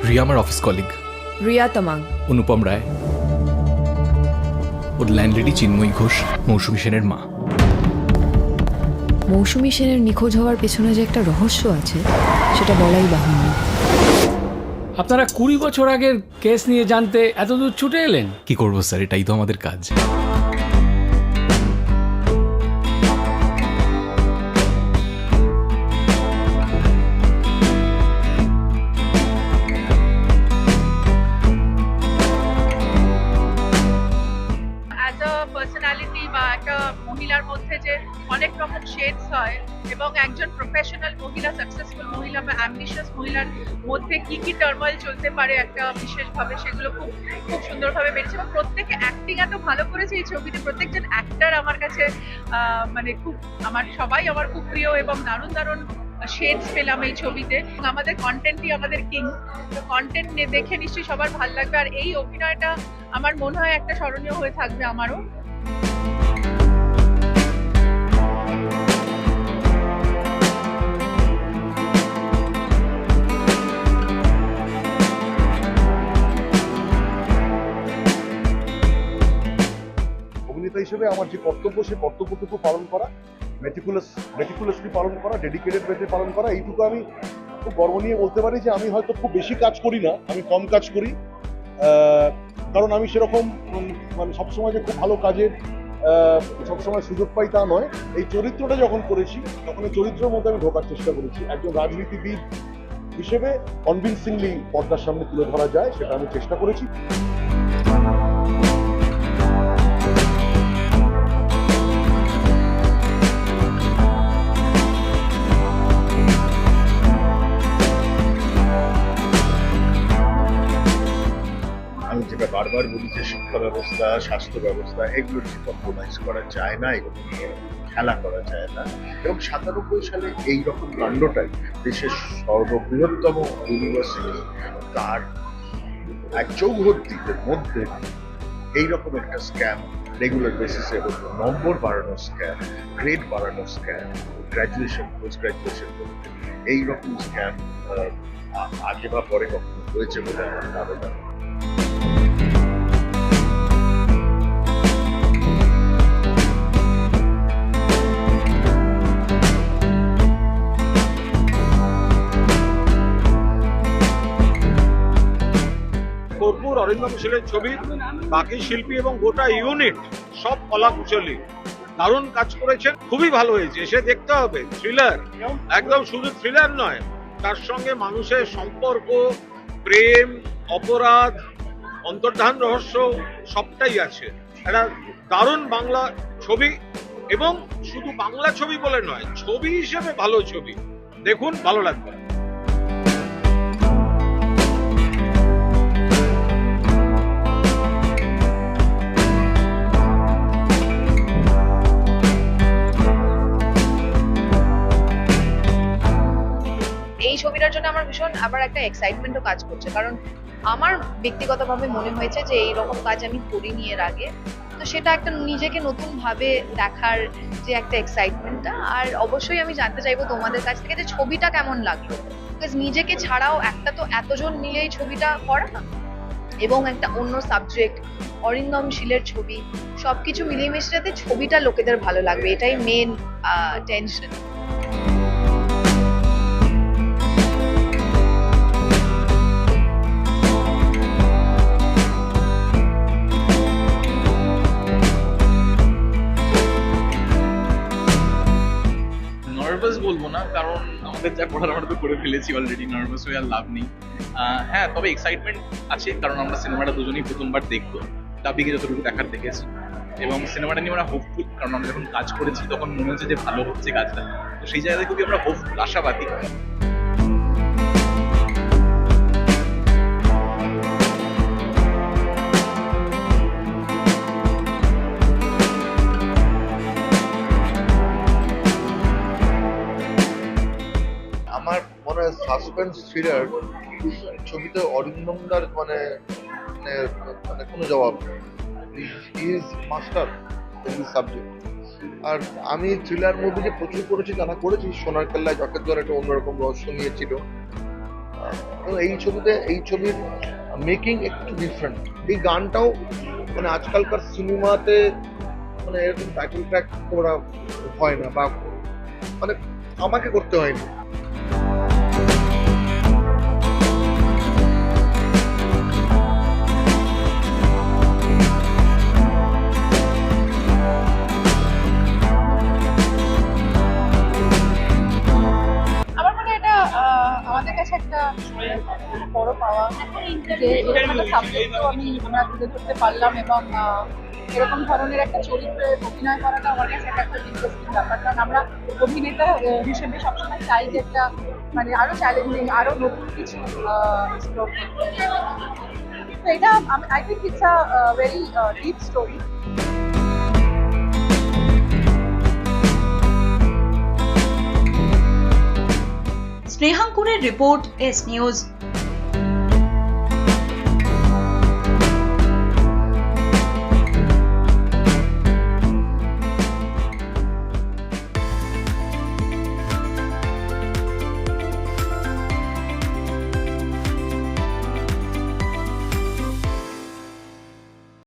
রিয়া আমার office colleague. Riya Tamang. Anupam Roy. ওর landlady Chinmayi Ghosh, মৌসুমী সেনের মা। মৌসুমী সেনের নিখোঁজ হওয়ার পেছনে যে একটা রহস্য আছে সেটা বলাই বাহুল্য। আপনারা 20 বছর আগের কেস নিয়ে জানতে এতদূর ছুটে এলেন? কি করবো স্যার, এটাই তো আমাদের কাজ। পার্সোনালিটি বা একটা মহিলার মধ্যে যে অনেক রকম শেডস হয় এবং একজন প্রফেশনাল মহিলা, সাকসেসফুল মহিলা বা অ্যাম্বিশিয়াস মহিলার মধ্যে কি কি টার্মোইল চলতে পারে একটা বিশেষভাবে, সেগুলো খুব খুব সুন্দরভাবে বেরিয়েছে এবং প্রত্যেকে অ্যাক্টিং এত ভালো করেছে এই ছবিতে। প্রত্যেকজন অ্যাক্টর আমার কাছে মানে খুব সবাই আমার খুব প্রিয় এবং দারুণ দারুণ শেডস পেলাম এই ছবিতে। আমাদের কন্টেন্টই আমাদের কিং, তো কন্টেন্ট দেখে নিশ্চয়ই সবার ভালো লাগবে। আর এই অভিনয়টা আমার মনে হয় একটা স্মরণীয় হয়ে থাকবে আমারও। অভিনেতা হিসেবে আমার যে কর্তব্য, সেই কর্তব্যটুকু পালন করা, মেটিকুলাসলি পালন করা, ডেডিকেটেড ওয়েতে পালন করা, এইটুকু আমি খুব গর্ব নিয়ে বলতে পারি যে আমি হয়তো খুব বেশি কাজ করি না, আমি কম কাজ করি। কারণ আমি সেরকম মানে সবসময় যে খুব ভালো কাজের সবসময় সুযোগ পাই তা নয়। এই চরিত্রটা যখন করেছি তখন এই চরিত্রের মধ্যে আমি ঢোকার চেষ্টা করেছি। একজন রাজনীতিবিদ হিসেবে কনভিনসিংলি পর্দার সামনে তুলে ধরা যায় সেটা আমি চেষ্টা করেছি। আমি যেটা বারবার বলি যে শিক্ষা ব্যবস্থা, স্বাস্থ্য ব্যবস্থা, এগুলোর যে কম্প্রোমাইজ করা যায় না, এগুলো নিয়ে খেলা করা যায় না। এবং 97 সালে এইরকম কাণ্ডটাই দেশের সর্ববৃহত্তম ইউনিভার্সিটি তার এক চৌহদ্দিদের মধ্যে এইরকম একটা স্ক্যাম, রেগুলার বেসিসে হতো, নম্বর বাড়ানোর স্ক্যাম, গ্রেড বাড়ানোর স্ক্যাম, গ্র্যাজুয়েশন, পোস্ট গ্র্যাজুয়েশন করতে, এইরকম স্ক্যাম আগে বা পরে কখনো হয়েছে বলে আমার ধারণা। কর্পূর অরিন্দম শীলের ছবি, বাকি শিল্পী এবং গোটা ইউনিট সব কলাকুশলী দারুণ কাজ করেছেন, খুবই ভালো হয়েছে, এসে দেখতে হবে। থ্রিলার, একদম শুধু থ্রিলার নয়, তার সঙ্গে মানুষের সম্পর্ক, প্রেম, অপরাধ, অন্তর্ধান রহস্য সবটাই আছে। একটা দারুণ বাংলা ছবি, এবং শুধু বাংলা ছবি বলে নয়, ছবি হিসেবে ভালো ছবি। দেখুন, ভালো লাগবে। এই ছবিটার জন্য আমার ভীষণ আবার একটা এক্সাইটমেন্টও কাজ করছে, কারণ আমার ব্যক্তিগতভাবে মনে হয়েছে যে এইরকম কাজ আমি করিনি এর আগে, তো সেটা একটা নিজেকে নতুন ভাবে দেখার যে একটা এক্সাইটমেন্টটা। আর অবশ্যই আমি জানতে চাইবো তোমাদের কাছ থেকে যে ছবিটা কেমন লাগলো, বিকজ নিজেকে ছাড়াও একটা তো এতজন মিলে এই ছবিটা করা এবং একটা অন্য সাবজেক্ট, অরিন্দম শীলের ছবি, সবকিছু মিলিয়ে মিশিয়ে যাতে ছবিটা লোকেদের ভালো লাগবে, এটাই মেন টেনশন। নার্ভাস বলবো না, কারণ আমাদের যা করার আমরা তো করে ফেলেছি অলরেডি, নার্ভাস হয়ে আর লাভ নেই। হ্যাঁ, তবে এক্সাইটমেন্ট আছে, কারণ আমরা সিনেমাটা দুজনেই প্রথমবার দেখবো, ডাবিংয়ে যতটুকু দেখার দেখেছি, এবং সিনেমাটা নিয়ে আমরা হোপফুল, কারণ আমরা যখন কাজ করেছি তখন মনে হচ্ছে যে ভালো হচ্ছে কাজটা, তো সেই জায়গায় খুবই আমরা হোপফুল, আশাবাদী। আমার মনে হয় সাসপেন্স থ্রিলার ছবিতে অরিন্দমদার মানে মানে মানে কোনো জবাব নেই। He is master in this subject. আর আমি থ্রিলার মুভি যে প্রচুর করেছি তা না, করেছি সোনার কেল্লায় জকের দ্বারা একটা অন্যরকম রহস্য নিয়েছিল, এই ছবির মেকিং একটু ডিফারেন্ট। এই গানটাও মানে আজকালকার সিনেমাতে মানে এরকম টাইটেল ট্র্যাক করা হয় না, বা মানে আমাকে করতে হয়নি। আমার মনে হয় এটা আমাদের কাছে একটা বড় পাওয়া যে এরকম একটা সাবজেক্টও আমরা তুলে ধরতে পারলাম, এবং এরকম ধরনের একটা চরিত্রে অভিনয় করাটা আমার কাছে একটা ইন্টারেস্টিং ব্যাপার। কারণ আমরা অভিনেতা হিসেবে সবসময় চাই যে একটা মানে আরো চ্যালেঞ্জিং, আরো নতুন কিছু এক্সপ্লোর করতে। তো এটা I think it's a very deep story. স্নেহাঙ্কুরের রিপোর্ট, এস নিউজ।